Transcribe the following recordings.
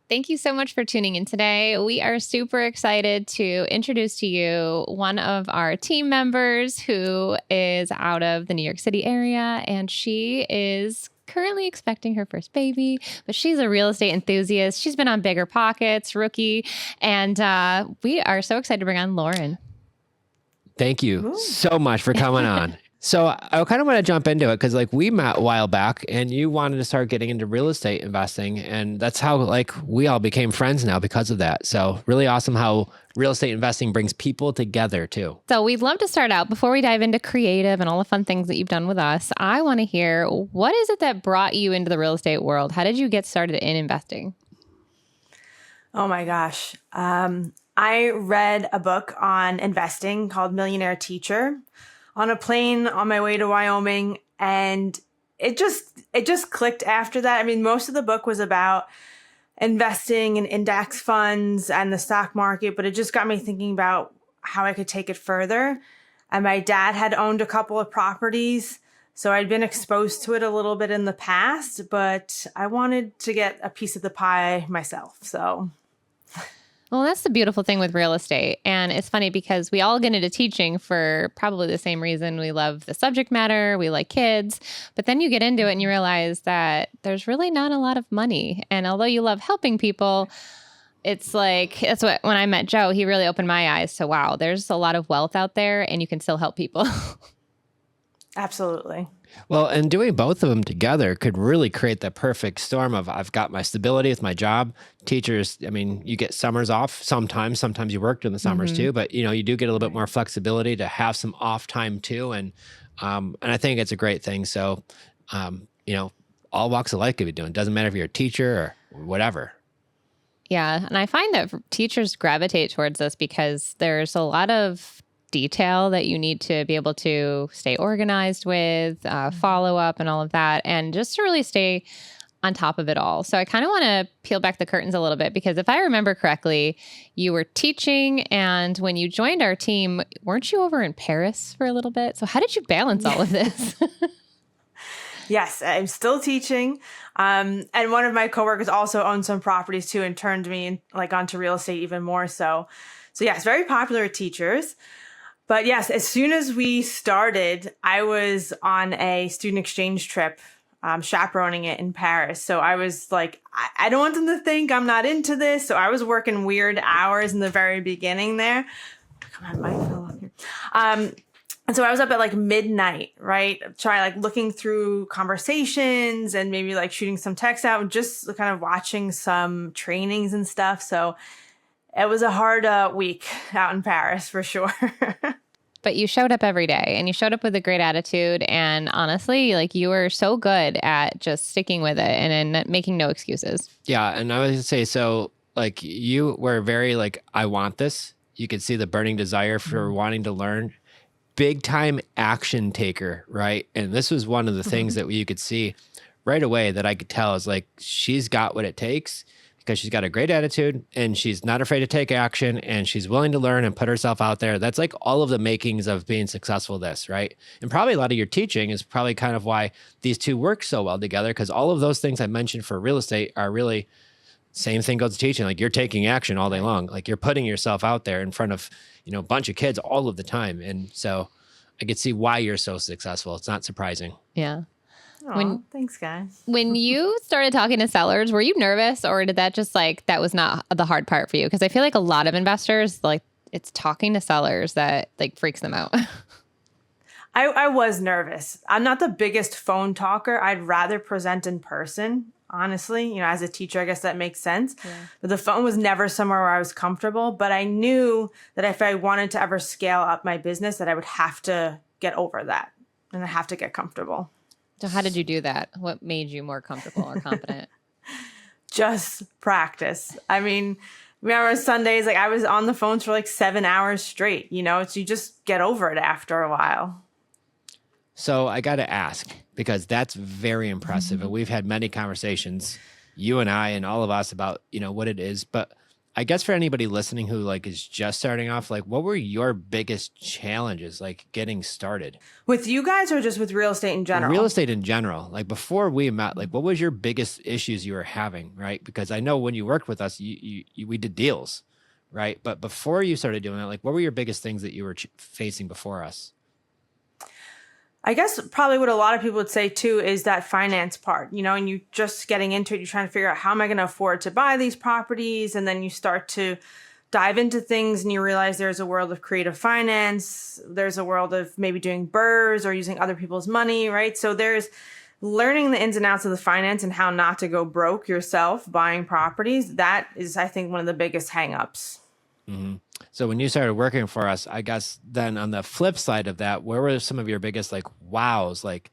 Thank you so much for tuning in today. We are super excited to introduce to you one of our team members who is out of the New York City area, and she is currently expecting her first baby, but she's a real estate enthusiast. She's been on Bigger Pockets, Rookie, and we are so excited to bring on Lauren. Thank you so much for coming on. So I kind of want to jump into it because we met a while back and you wanted to start getting into real estate investing. And that's how we all became friends now because of that. So really awesome how real estate investing brings people together too. So we'd love to start out before we dive into creative and all the fun things that you've done with us. I want to hear, what is it that brought you into the real estate world? How did you get started in investing? Oh my gosh. I read a book on investing called Millionaire Teacher on a plane on my way to Wyoming. And it just clicked after that. I mean, most of the book was about investing in index funds and the stock market, but it just got me thinking about how I could take it further. And my dad had owned a couple of properties, so I'd been exposed to it a little bit in the past, but I wanted to get a piece of the pie myself. So well, that's the beautiful thing with real estate. And it's funny because we all get into teaching for probably the same reason. We love the subject matter, we like kids, but then you get into it and you realize that there's really not a lot of money. And although you love helping people, it's that's what, when I met Joe, he really opened my eyes to, wow, there's a lot of wealth out there and you can still help people. Absolutely. Well, and doing both of them together could really create the perfect storm of I've got my stability with my job. Teachers, I mean, you get summers off sometimes you work during the summers too, but you do get a little bit more flexibility to have some off time too. And I think it's a great thing. So, all walks of life could be doing. It doesn't matter if you're a teacher or whatever. Yeah. And I find that teachers gravitate towards this because there's a lot of detail that you need to be able to stay organized with, follow up and all of that, and just to really stay on top of it all. So I kind of want to peel back the curtains a little bit because if I remember correctly, you were teaching, and when you joined our team, weren't you over in Paris for a little bit? So how did you balance all of this? Yes, I'm still teaching. And one of my coworkers also owned some properties too and turned me onto real estate even more so. So yes, very popular with teachers. But yes, as soon as we started, I was on a student exchange trip, chaperoning it in Paris. So I was like, I don't want them to think I'm not into this. So I was working weird hours in the very beginning there. Come on, mic fell off here. And so I was up at midnight, right? Looking through conversations and maybe shooting some texts out and just kind of watching some trainings and stuff. So it was a hard week out in Paris for sure. But you showed up every day and you showed up with a great attitude. And honestly, you were so good at just sticking with it and making no excuses. Yeah. And I was going to say, so you were very I want this. You could see the burning desire for wanting to learn. Big time action taker, right? And this was one of the things that you could see right away that I could tell is she's got what it takes because she's got a great attitude and she's not afraid to take action and she's willing to learn and put herself out there. That's all of the makings of being successful at this, right? And probably a lot of your teaching is probably kind of why these two work so well together because all of those things I mentioned for real estate are really same thing goes to teaching. You're taking action all day long. You're putting yourself out there in front of, a bunch of kids all of the time. And so I could see why you're so successful. It's not surprising. Yeah. Thanks, guys. When you started talking to sellers, were you nervous or did that just that was not the hard part for you? Because I feel a lot of investors, it's talking to sellers that freaks them out. I was nervous. I'm not the biggest phone talker. I'd rather present in person. Honestly, as a teacher, I guess that makes sense. Yeah. But the phone was never somewhere where I was comfortable. But I knew that if I wanted to ever scale up my business, that I would have to get over that and I have to get comfortable. So how did you do that? What made you more comfortable or confident? Just practice. I mean, remember Sundays, I was on the phone for 7 hours straight, so you just get over it after a while. So I got to ask, because that's very impressive. And we've had many conversations, you and I and all of us about, what it is. But I guess for anybody listening who like is just starting off, like what were your biggest challenges like getting started? With you guys or just with real estate in general? Real estate in general. Like before we met, like what was your biggest issues you were having, right? Because I know when you worked with us, we did deals, right? But before you started doing that, like what were your biggest things that you were facing before us? I guess probably what a lot of people would say too is that finance part, you know, and you just getting into it, you're trying to figure out how am I going to afford to buy these properties? And then you start to dive into things and you realize there's a world of creative finance. There's a world of maybe doing burrs or using other people's money, right? So there's learning the ins and outs of the finance and how not to go broke yourself buying properties. That is, I think, one of the biggest hangups. Mm-hmm. So when you started working for us, I guess then on the flip side of that, where were some of your biggest like wows? Like,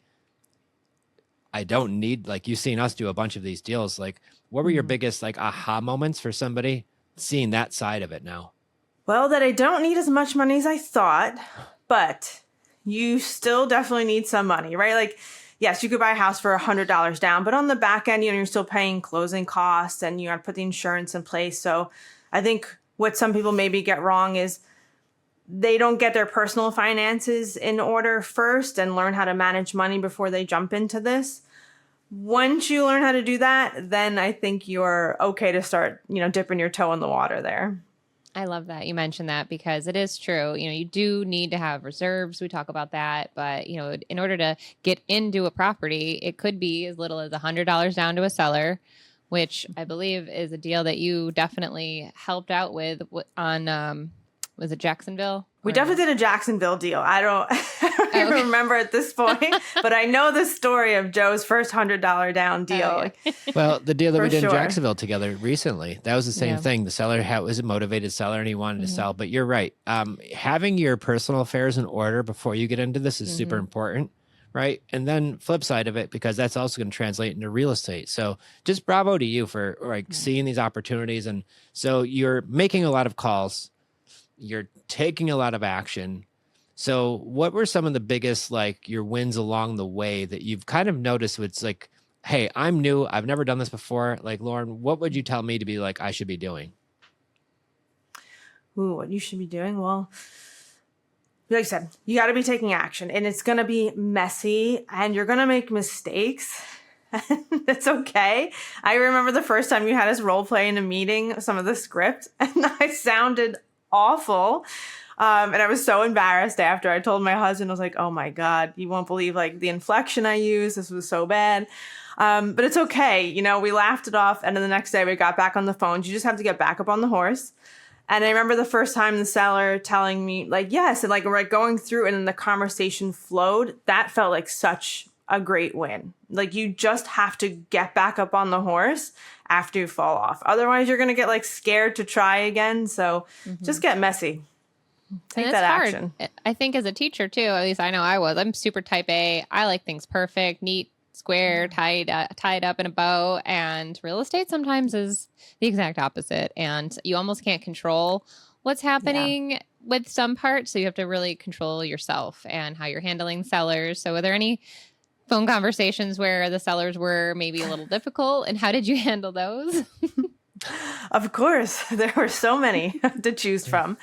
I don't need, like you've seen us do a bunch of these deals. Like, what were your biggest like aha moments for somebody seeing that side of it now? Well, that I don't need as much money as I thought, but you still definitely need some money, right? Like, yes, you could buy a house for $100 down, but on the back end, you know, you're still paying closing costs and you got to put the insurance in place. So I think what some people maybe get wrong is they don't get their personal finances in order first and learn how to manage money before they jump into this. Once you learn how to do that, then I think you're okay to start, you know, dipping your toe in the water there. I love that you mentioned that because it is true. You know, you do need to have reserves. We talk about that. But, you know, in order to get into a property, it could be as little as $100 down to a seller, which I believe is a deal that you definitely helped out with on, was it Jacksonville? We definitely did a Jacksonville deal. I don't even remember at this point, but I know the story of Joe's first $100 down deal. Oh, yeah. Well, the deal that we For did in sure. Jacksonville together recently, that was the same thing. The seller was a motivated seller and he wanted to sell. But you're right. Having your personal affairs in order before you get into this is super important, right? And then flip side of it, because that's also going to translate into real estate. So just bravo to you for like seeing these opportunities. And so you're making a lot of calls. You're taking a lot of action. So what were some of the biggest, like your wins along the way that you've kind of noticed? It's like, hey, I'm new. I've never done this before. Like, Lauren, what would you tell me to be like, I should be doing? Ooh, what you should be doing? Well, like I said, you got to be taking action and it's going to be messy and you're going to make mistakes. That's okay. I remember the first time you had us role play in a meeting, some of the script, and I sounded awful. And I was so embarrassed after. I told my husband, I was like, oh my God, you won't believe like the inflection I used. This was so bad. But it's okay. You know, we laughed it off. And then the next day we got back on the phone. You just have to get back up on the horse. And I remember the first time the seller telling me like, yes, and like we're going through and then the conversation flowed. That felt like such a great win. Like you just have to get back up on the horse after you fall off. Otherwise you're going to get like scared to try again. So just get messy. Take that action. I think as a teacher too, at least I know I was, I'm super type A. I like things perfect, neat, square, tied up in a bow. And real estate sometimes is the exact opposite. And you almost can't control what's happening with some parts. So you have to really control yourself and how you're handling sellers. So were there any phone conversations where the sellers were maybe a little difficult, and how did you handle those? Of course, there were so many to choose from.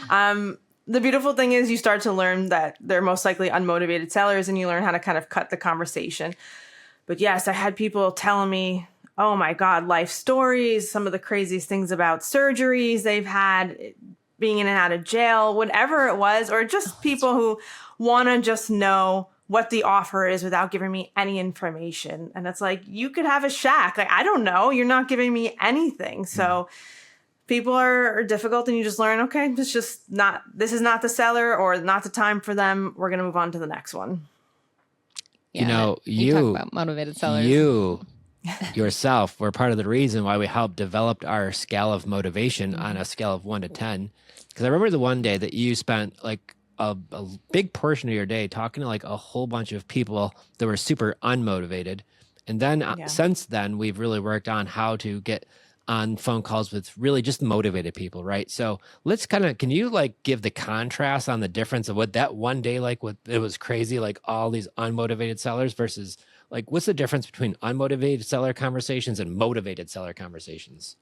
The beautiful thing is you start to learn that they're most likely unmotivated sellers and you learn how to kind of cut the conversation. But yes, I had people telling me, oh my God, life stories, some of the craziest things about surgeries they've had, being in and out of jail, whatever it was, or just people who want to just know what the offer is without giving me any information. And it's like, you could have a shack. Like, I don't know. You're not giving me anything. So people are difficult and you just learn, okay, this is not the seller or not the time for them. We're going to move on to the next one. Yeah, you know, you talk about motivated sellers. You yourself were part of the reason why we helped develop our scale of motivation on a scale of 1 to 10. Because I remember the one day that you spent like a big portion of your day talking to like a whole bunch of people that were super unmotivated. And then since then, we've really worked on how to get on phone calls with really just motivated people, right? So let's can you like give the contrast on the difference of what that one day, like what it was crazy, like all these unmotivated sellers versus like, what's the difference between unmotivated seller conversations and motivated seller conversations?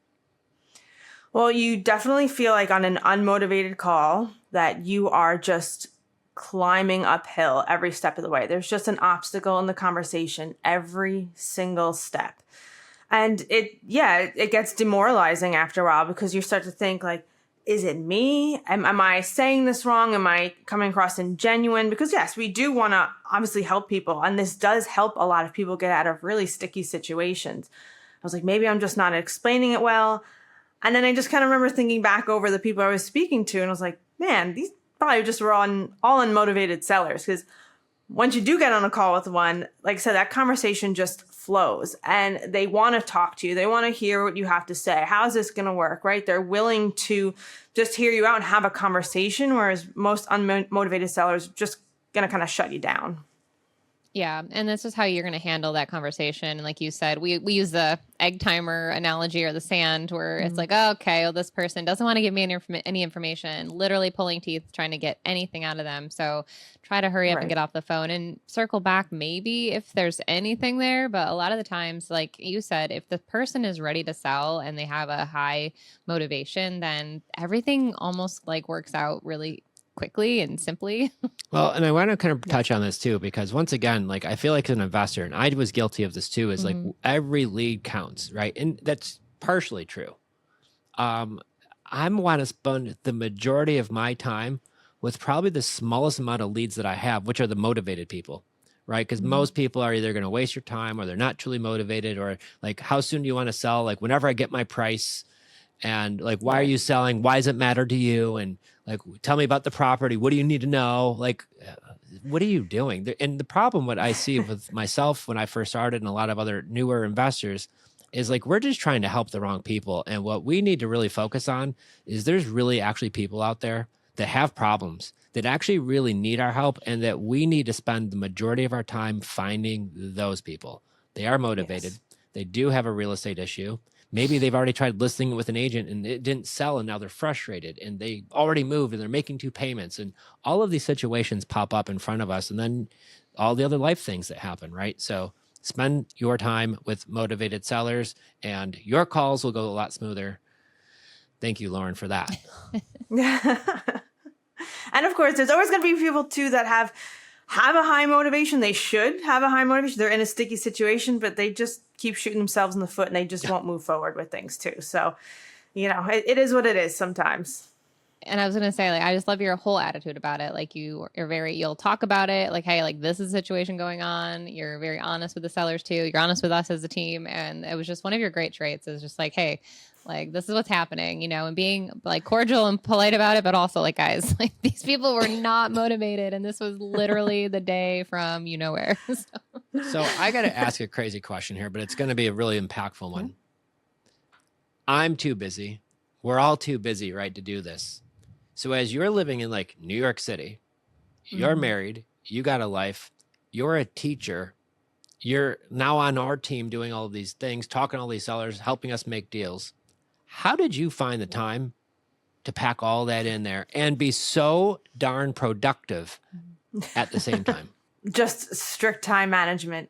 Well, you definitely feel like on an unmotivated call that you are just climbing uphill every step of the way. There's just an obstacle in the conversation every single step. And it gets demoralizing after a while because you start to think like, is it me? Am I saying this wrong? Am I coming across ingenuine? Because yes, we do want to obviously help people. And this does help a lot of people get out of really sticky situations. I was like, maybe I'm just not explaining it well. And then I just kind of remember thinking back over the people I was speaking to, and I was like, man, these probably just were all unmotivated sellers. Because once you do get on a call with one, like I said, that conversation just flows and they want to talk to you. They want to hear what you have to say. How's this going to work, right? They're willing to just hear you out and have a conversation, whereas most unmotivated sellers are just going to kind of shut you down. Yeah. And this is how you're going to handle that conversation. And like you said, we use the egg timer analogy or the sand where it's like, oh, okay, well, this person doesn't want to give me any information, literally pulling teeth, trying to get anything out of them. So try to hurry up and get off the phone and circle back maybe if there's anything there. But a lot of the times, like you said, if the person is ready to sell and they have a high motivation, then everything almost like works out really quickly and simply. Well, and I want to kind of touch on this too, because once again, like I feel like as an investor, and I was guilty of this too, is like every lead counts, right? And that's partially true. I want to spend the majority of my time with probably the smallest amount of leads that I have, which are the motivated people, right? Because most people are either going to waste your time or they're not truly motivated, or like, how soon do you want to sell? Like whenever I get my price, and like, why are you selling? Why does it matter to you? And like, tell me about the property. What do you need to know? Like, what are you doing? And the problem, what I see with myself when I first started and a lot of other newer investors is like, we're just trying to help the wrong people. And what we need to really focus on is there's really actually people out there that have problems that actually really need our help, and that we need to spend the majority of our time finding those people. They are motivated. Yes. They do have a real estate issue. Maybe they've already tried listing it with an agent and it didn't sell, and now they're frustrated and they already moved and they're making 2 payments, and all of these situations pop up in front of us, and then all the other life things that happen, right? So spend your time with motivated sellers and your calls will go a lot smoother. Thank you, Lauren, for that. And of course, there's always going to be people too that have a high motivation. They should have a high motivation. They're in a sticky situation, but they just keep shooting themselves in the foot and they just won't move forward with things too. So, it is what it is sometimes. And I was going to say, like, I just love your whole attitude about it. Like you'll talk about it. Like, hey, like this is a situation going on. You're very honest with the sellers too. You're honest with us as a team. And it was just one of your great traits is just like, hey, like this is what's happening, and being like cordial and polite about it, but also like, guys, like these people were not motivated. And this was literally the day from where. So I got to ask a crazy question here, but it's going to be a really impactful one. I'm too busy. We're all too busy, right, to do this. So as you're living in like New York City, you're married, you got a life, you're a teacher, you're now on our team doing all of these things, talking to all these sellers, helping us make deals. How did you find the time to pack all that in there and be so darn productive at the same time? Just strict time management.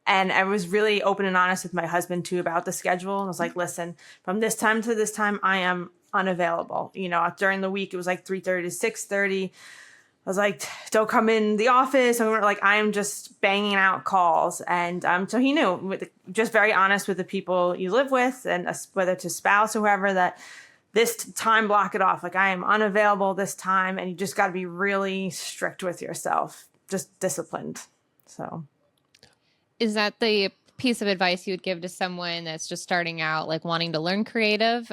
And I was really open and honest with my husband too about the schedule. I was like, listen, from this time to this time, I am unavailable. During the week, it was like 3:30 to 6:30. I was like, don't come in the office. And we were like, I am just banging out calls. And so he knew, just very honest with the people you live with, and whether it's a spouse or whoever, that this time, block it off. Like I am unavailable this time. And you just got to be really strict with yourself, just disciplined. So. Is that the piece of advice you would give to someone that's just starting out, like wanting to learn creative,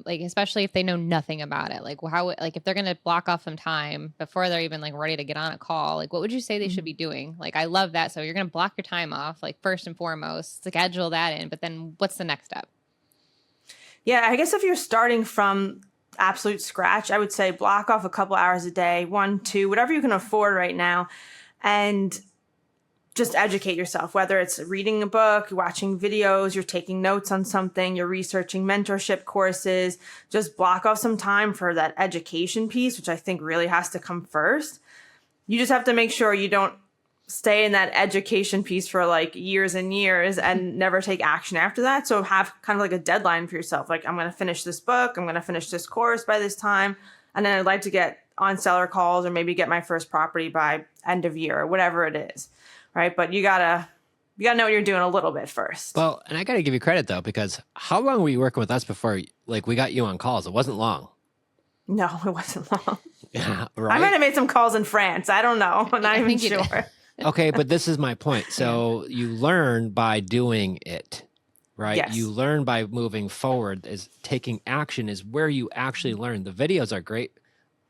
like especially if they know nothing about it? Like like if they're going to block off some time before they're even like ready to get on a call, like what would you say they should be doing? Like I love that. So you're going to block your time off, like first and foremost, schedule that in, but then what's the next step? Yeah, I guess if you're starting from absolute scratch, I would say block off a couple hours a day, 1, 2, whatever you can afford right now, and just educate yourself, whether it's reading a book, watching videos, you're taking notes on something, you're researching mentorship courses. Just block off some time for that education piece, which I think really has to come first. You just have to make sure you don't stay in that education piece for like years and years and never take action after that. So have kind of like a deadline for yourself. Like, I'm going to finish this book. I'm going to finish this course by this time. And then I'd like to get on seller calls or maybe get my first property by end of year or whatever it is. Right. But you gotta know what you're doing a little bit first. Well, and I got to give you credit though, because how long were you working with us before like we got you on calls? It wasn't long. No, it wasn't long. Yeah, right. I might have made some calls in France. I don't know. I'm not even sure. Okay, but this is my point. So you learn by doing it, right? Yes. You learn by moving forward. Is taking action is where you actually learn. The videos are great.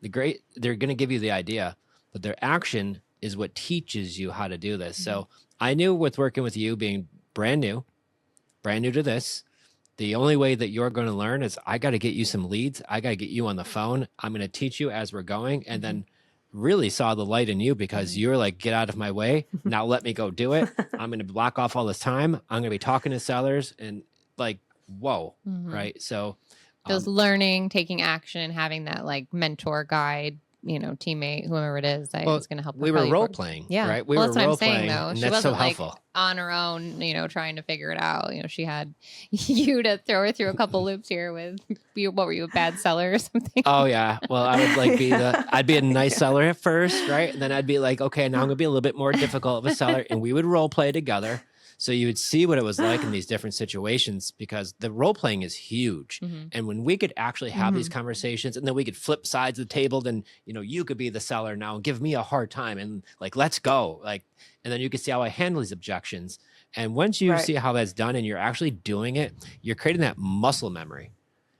They're going to give you the idea, but their action is what teaches you how to do this. Mm-hmm. So I knew with working with you being brand new to this, the only way that you're going to learn is I got to get you some leads. I got to get you on the phone. I'm going to teach you as we're going. And then really saw the light in you because you're like, get out of my way. Now let me go do it. I'm going to block off all this time. I'm going to be talking to sellers and like, whoa. Right. So those learning, taking action, having that like mentor guide, teammate, whoever it is, is going to help. We were role playing. Yeah. Right. We were that's what role I'm saying, playing. though. And she that's wasn't so helpful. On her own, trying to figure it out. She had you to throw her through a couple loops here with, what were you, a bad seller or something? Oh yeah. Well, I would like I'd be a nice seller at first, right? And then I'd be like, okay, now I'm gonna be a little bit more difficult of a seller, and we would role play together. So you would see what it was like in these different situations because the role playing is huge. And when we could actually have these conversations and then we could flip sides of the table, then, you could be the seller now and give me a hard time and like, let's go. Like, and then you could see how I handle these objections. And once you see how that's done and you're actually doing it, you're creating that muscle memory.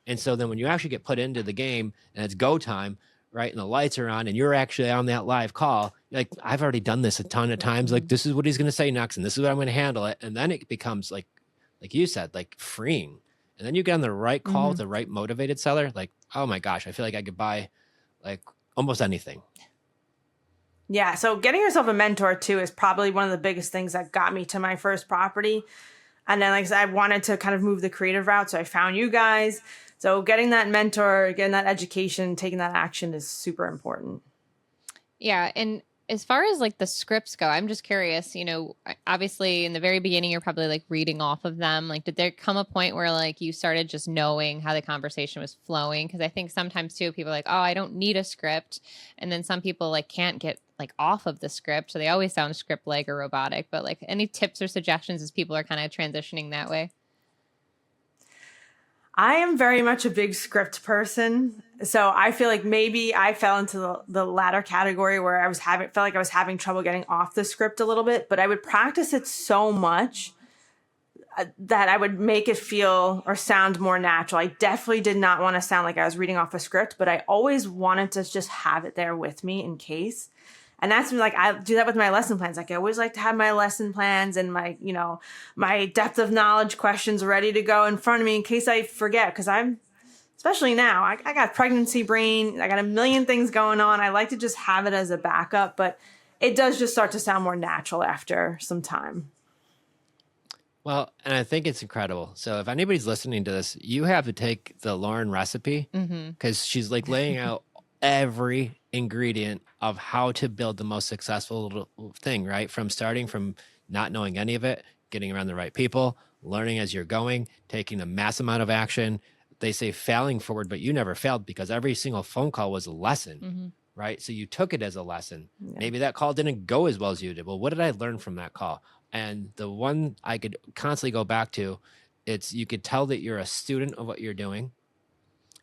And so then when you actually get put into the game and it's go time, right, and the lights are on and you're actually on that live call, like, I've already done this a ton of times. Like, this is what he's going to say next and this is what I'm going to handle it. And then it becomes like you said, like freeing. And then you get on the right call with the right motivated seller. Like, oh my gosh, I feel like I could buy like almost anything. Yeah. So getting yourself a mentor too is probably one of the biggest things that got me to my first property. And then, like I said, I wanted to kind of move the creative route. So I found you guys. So getting that mentor, getting that education, taking that action is super important. Yeah. And as far as like the scripts go, I'm just curious, obviously in the very beginning, you're probably like reading off of them. Like, did there come a point where like you started just knowing how the conversation was flowing? Because I think sometimes too, people are like, oh, I don't need a script. And then some people like can't get like off of the script. So they always sound script-like or robotic, but like any tips or suggestions as people are kind of transitioning that way? I am very much a big script person. So I feel like maybe I fell into the latter category where felt like I was having trouble getting off the script a little bit, but I would practice it so much that I would make it feel or sound more natural. I definitely did not want to sound like I was reading off a script, but I always wanted to just have it there with me in case. And that's like, I do that with my lesson plans. Like I always like to have my lesson plans and my, my depth of knowledge questions ready to go in front of me in case I forget. Cause especially now, I got pregnancy brain. I got a million things going on. I like to just have it as a backup, but it does just start to sound more natural after some time. Well, and I think it's incredible. So if anybody's listening to this, you have to take the Lauren recipe because she's like laying out every ingredient of how to build the most successful thing, right? From starting from not knowing any of it, getting around the right people, learning as you're going, taking a mass amount of action. They say failing forward, but you never failed because every single phone call was a lesson, right? So you took it as a lesson. Yeah. Maybe that call didn't go as well as you did. Well, what did I learn from that call? And the one I could constantly go back to, you could tell that you're a student of what you're doing.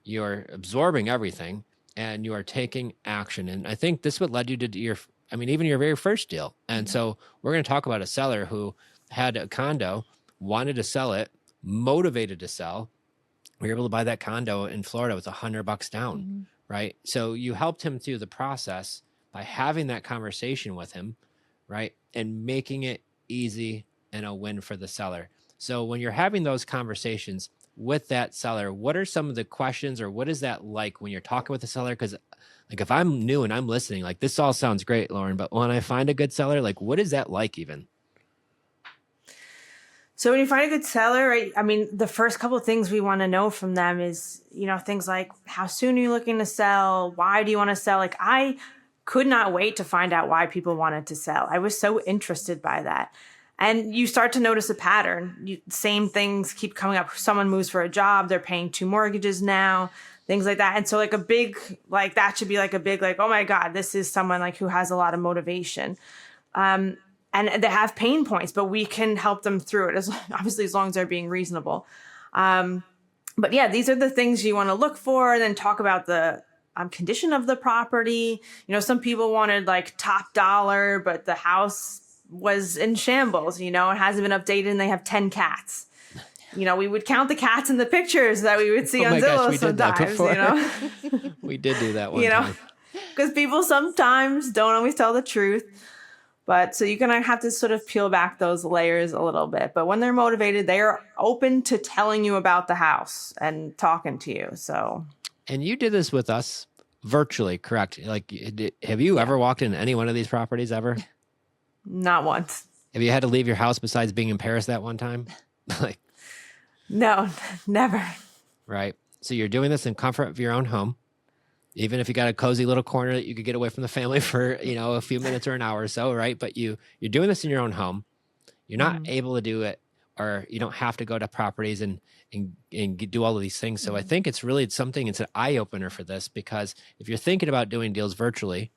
You're absorbing everything and you are taking action. And I think this is what led you to even your very first deal. And so we're going to talk about a seller who had a condo, wanted to sell it, motivated to sell. We were able to buy that condo in Florida with $100 down, right? So you helped him through the process by having that conversation with him, right? And making it easy and a win for the seller. So when you're having those conversations with that seller, what are some of the questions or what is that like when you're talking with the seller? Because like if I'm new and I'm listening, like this all sounds great, Lauren, but when I find a good seller, like what is that like even? So when you find a good seller, right, the first couple of things we want to know from them is, things like how soon are you looking to sell? Why do you want to sell? Like I could not wait to find out why people wanted to sell. I was so interested by that. And you start to notice a pattern. Same things keep coming up. Someone moves for a job, they're paying 2 mortgages now, things like that. And so like a big, like that should be like a big, like, oh my God, this is someone like who has a lot of motivation. And they have pain points, but we can help them through it, obviously as long as they're being reasonable. But yeah, these are the things you want to look for, and then talk about the condition of the property. You know, some people wanted like top dollar, but the house was in shambles, you know, it hasn't been updated and they have 10 cats. You know, we would count the cats in the pictures that we would see on Zillow sometimes, you know. We did do that one you know, time. because people sometimes don't always tell the truth. But so you're going to have to sort of peel back those layers a little bit. But when they're motivated, they are open to telling you about the house and talking to you. So. And you did this with us virtually, correct? Like, have you ever walked in any one of these properties ever? Not once. Have you had to leave your house besides being in Paris that one time? Like, no, never. Right. So you're doing this in comfort of your own home. Even if you got a cozy little corner that you could get away from the family for, you know, a few minutes or an hour or so, right? But you're doing this in your own home. You're not able to do it, or you don't have to go to properties and do all of these things. So I think it's an eye opener for this, because if you're thinking about doing deals virtually,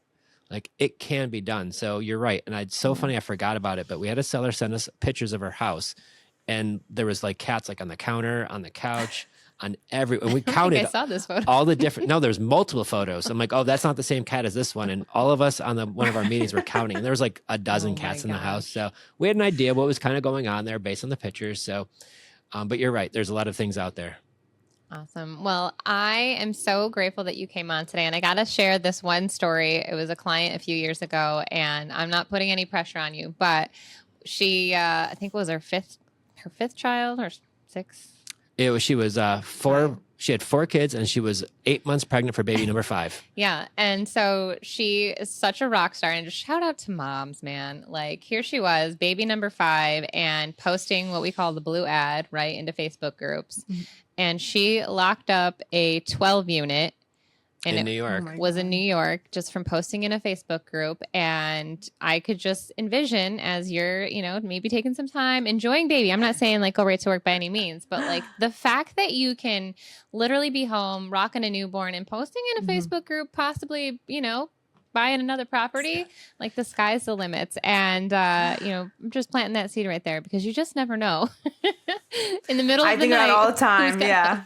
like, it can be done. So you're right. And it's so funny, I forgot about it, but we had a seller send us pictures of her house, and there was like cats like on the counter, on the couch, and we counted I saw this photo. all the different, no, there's multiple photos. I'm like, oh, that's not the same cat as this one. And all of us on one of our meetings were counting, and there was like a dozen cats in the house. So we had an idea what was kind of going on there based on the pictures. So, but you're right. There's a lot of things out there. Awesome. Well, I am so grateful that you came on today, and I got to share this one story. It was a client a few years ago, and I'm not putting any pressure on you, but she, I think it was her fifth child or 6. She was 4. She had 4 kids, and she was 8 months pregnant for baby number 5. Yeah. And so she is such a rock star, and just shout out to moms, man. Like, here she was, baby number 5, and posting what we call the blue ad, right, into Facebook groups. And she locked up a 12 unit in New York. Was in New York, just from posting in a Facebook group. And I could just envision, as you're, you know, maybe taking some time, enjoying baby. I'm not saying like go right to work by any means, but like the fact that you can literally be home, rocking a newborn, and posting in a Facebook group, possibly, you know, buying another property, like the sky's the limits. And, you know, I'm just planting that seed right there, because you just never know. In the middle of the night. I think that all the time. Yeah.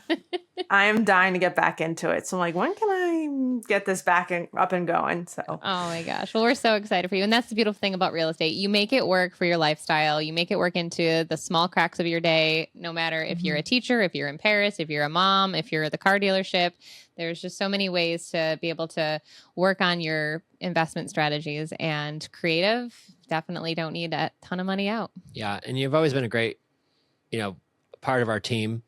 I am dying to get back into it. So I'm like, when can I get this back and up and going? So. Oh my gosh. Well, we're so excited for you. And that's the beautiful thing about real estate. You make it work for your lifestyle. You make it work into the small cracks of your day, no matter if you're a teacher, if you're in Paris, if you're a mom, if you're at the car dealership. There's just so many ways to be able to work on your investment strategies, and creative definitely don't need a ton of money out. Yeah. And you've always been a great, you know, part of our team.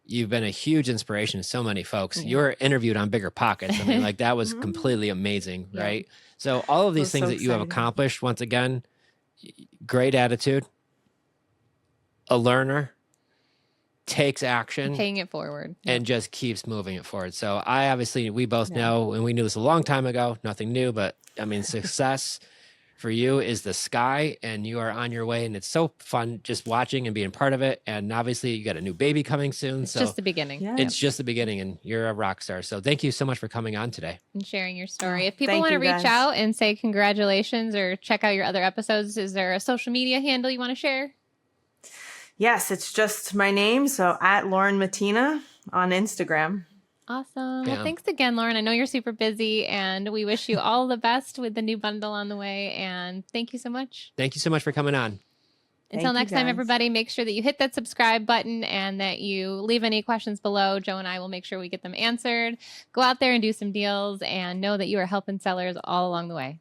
You've been a huge inspiration to so many folks. You were interviewed on Bigger Pockets. I mean, like, that was completely amazing, right? So all of these things that you have accomplished, once again, great attitude, a learner, takes action, paying it forward, and just keeps moving it forward. So we both know, and we knew this a long time ago, nothing new, but I mean, success for you is the sky, and you are on your way, and it's so fun just watching and being part of it. And obviously you got a new baby coming soon. It's just the beginning. Yeah. It's just the beginning, and you're a rock star. So thank you so much for coming on today and sharing your story. If people want to reach out and say congratulations or check out your other episodes, is there a social media handle you want to share? Yes, it's just my name. So at Lauren Mattina on Instagram. Awesome. Well, thanks again, Lauren. I know you're super busy, and we wish you all the best with the new bundle on the way. And thank you so much. Thank you so much for coming on. Until next time, everybody, make sure that you hit that subscribe button and that you leave any questions below. Joe and I will make sure we get them answered. Go out there and do some deals, and know that you are helping sellers all along the way.